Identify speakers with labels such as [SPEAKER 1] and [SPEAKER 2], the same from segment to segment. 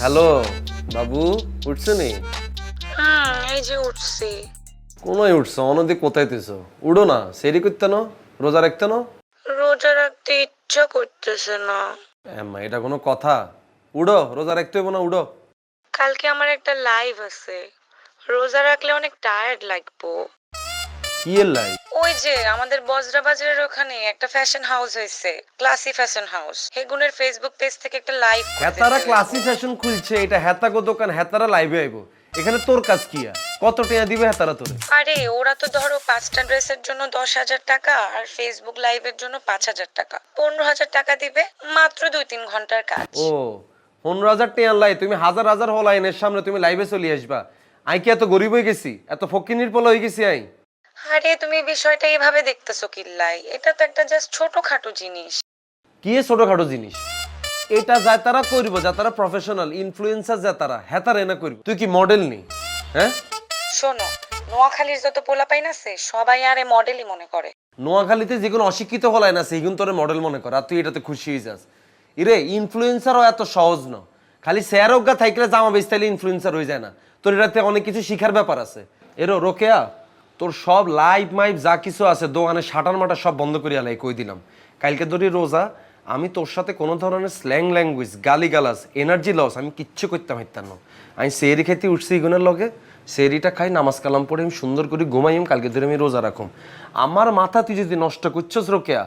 [SPEAKER 1] Hello বাবু, উঠছো নি?
[SPEAKER 2] এই যে উঠছি।
[SPEAKER 1] কোনোই উঠছো? অনদি কোথায় তুইছো? উড়ো না, সেরি করতে না, রোজা রাখতে না।
[SPEAKER 2] রোজা রাখতে ইচ্ছা করতেছে না।
[SPEAKER 1] এম্মা, এটা কোনো কথা? উড়ো, রোজা রাখতে হইব না, উড়ো।
[SPEAKER 2] কালকে আমার একটা লাইভ আছে, রোজা রাখলে অনেক টায়ার্ড লাগবো।
[SPEAKER 1] কি এর লাই?
[SPEAKER 2] ওই যে আমাদের বজরা বাজারের ওখানে একটা ফ্যাশন হাউস হয়েছে, ক্লাসি ফ্যাশন হাউস, হেগুনের ফেসবুক পেজ থেকে একটা লাইভ
[SPEAKER 1] হেতারা ক্লাসি ফ্যাশন খুলছে, এটা হেতাগো দোকান, হেতারা লাইভে আইবো। এখানে তোর কাজ কি? কত টাকা দিবে হেতারা তোরে?
[SPEAKER 2] আরে ওরা তো ধরো 5টা ড্রেসের জন্য 10,000 টাকা আর ফেসবুক লাইভের জন্য 5,000 টাকা, 15,000 টাকা দিবে, মাত্র 2-3 ঘন্টার কাজ।
[SPEAKER 1] ও, 15,000 টাকা লাই, তুমি হাজার হাজার হলাইনের সামনে তুমি লাইভে চলে আসবা? আই কি এত গরিব হয়ে গেছি? এত ফকিনির পোলা হয়ে গেছি আই?
[SPEAKER 2] আরে তুমি বিষয়টা এইভাবে দেখতেছো কিল্লাই, এটা তো একটা জাস্ট ছোটখাটো জিনিস।
[SPEAKER 1] কি ছোটখাটো জিনিস? এটা যা তারা করব, যা তারা প্রফেশনাল ইনফ্লুয়েন্সার, যা তারা হেতার এনা করব। তুই কি মডেল নি? হ্যাঁ,
[SPEAKER 2] শোনো, নোয়াখালীর যত পোলাপাইন আছে সবাই আরে মডেলই মনে করে।
[SPEAKER 1] নোয়াখালীতে যে কোনো অশিক্ষিত হলাই না সেইগুন তোরে মডেল মনে কর, আর তুই এটাতে খুশি হয়ে যাস? ইরে, ইনফ্লুয়েন্সারও এত সহজ না। খালি স্যারজ্ঞা থাকলে জামা বেচতাইলে ইনফ্লুয়েন্সার হয়ে যায় না। তোর এটাতে অনেক কিছু শিখার ব্যাপার আছে। এরো রোকেয়া, তোর সব লাইভ মাইভ যা কিছু আছে দোকানে শাটার মাটার সব বন্ধ করিয়া লাই কই দিলাম। কালকে ধরি রোজা, আমি তোর সাথে কোনো ধরনের স্ল্যাং ল্যাঙ্গুয়েজ, গালি গালাস, এনার্জি লস আমি কিচ্ছু করতাম হইতাম না। আমি সেরি খেতে উঠছি ইগুনের লগে, সেরিটা খাই, নামাজ কালাম পড়ে আমি সুন্দর করে ঘুমাইম, কালকে ধরে আমি রোজা রাখুম। আমার মাথা তুই যদি নষ্ট করছস রোকেয়া,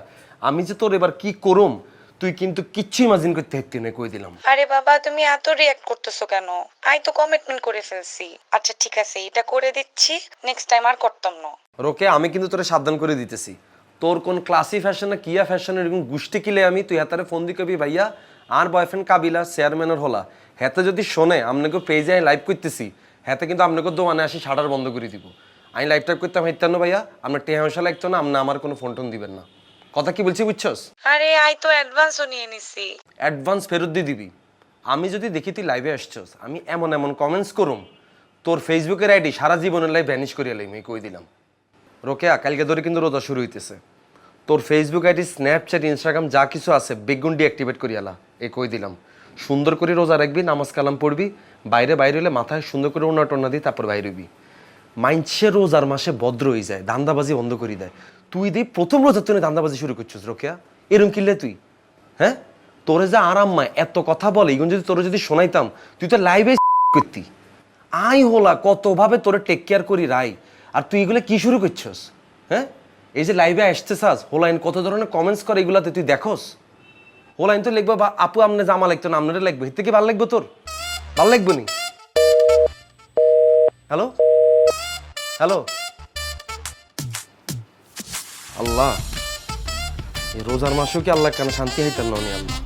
[SPEAKER 1] আমি যে তোর এবার কি করুম তুই কিন্তু কিচ্ছু ইমাজিন করতে পারতি না, কই দিলাম।
[SPEAKER 2] আরে বাবা, তুমি এত রিয়াক্ট করতেছো কেন? আই তো কমিটমেন্ট করে ফেলছি। আচ্ছা ঠিক আছে, এটা করে দিচ্ছি, নেক্সট টাইম আর করতাম না।
[SPEAKER 1] রোকেয়া, আমি কিন্তু তোরে সাবধান করে দিতেছি। তোর কোন ক্লাসি ফ্যাশন না কিয়া ফ্যাশন এরকম গুষ্টি কিলে আমি তুই হাতারে ফোন দি কবি ভাইয়া আর বয়ফ্রেন্ড কাবিলা চেয়ারম্যানের হলা, হাতে যদি শোনে আপনাকে পেজে আমি লাইভ করতেছি, হাতে কিন্তু আপনাকে দোকানে আসি শাটার বন্ধ করে দিব। আমি লাইভ টাইপ করতাম হাইতাম না ভাইয়া, আপনার টেহা মশা লাগতো না, আপনি আমার কোনো ফোন টোন দিবেন না। কথা কি বলছি বুঝছস?
[SPEAKER 2] আরে আই তো অ্যাডভান্সও নিয়ে নিছি।
[SPEAKER 1] অ্যাডভান্স ফেরত দিয়ে দিবি। আমি যদি দেখি তুই লাইভে আসছস, আমি এমন এমন কমেন্টস করুম, তোর ফেসবুকের আইডি সারা জীবনের লাইভ ভ্যানিশ করিয়া লাইম, এই কই দিলাম। রোকেয়া, কালকে ধরে কিন্তু রোজা শুরু হইতেছে। তোর ফেসবুক আইডি, স্ন্যাপচ্যাট, ইনস্টাগ্রাম যা কিছু আছে বেগুন ডিঅ্যাক্টিভেট করিয়ালা, এই কই দিলাম। সুন্দর করে রোজা রাখবি, নামাজ কালাম পড়বি, বাইরে হলে মাথায় সুন্দর করে ওনা টনা দিই, তারপর বাইরে হইবি। মাইনছে রোজার মাসে ভদ্র হয়ে যায়, ধান্দাবাজি বন্ধ করে দেয়। তুই দি প্রথম রোজার তুই ধান্দাবাজি শুরু করছিস রোকেয়া, এরম কিনলে তুই? হ্যাঁ, তোরে যা আরাম মায় এত কথা বলে, এগুলো যদি তোরে যদি শোনাইতাম তুই তো লাইভে করতি। আই হোলা কতভাবে তোরে টেক কেয়ার করি রাই, আর তুই এগুলো কি শুরু করছস? হ্যাঁ, এই যে লাইভে আসতে চাস, হোলাইন কত ধরনের কমেন্টস করে, এগুলাতে তুই দেখোস? হোলাইন তো লিখবো বা আপু আমনে জামা লাগতো না, আপনারা লাগবে, এর থেকে ভালো লাগবে তোর? ভালো লাগবে নি? হ্যালো হ্যালো, আল্লাহ, এই রোজার মাসেও কি আল্লাহ কেন শান্তি হইতেন না উনি? আল্লাহ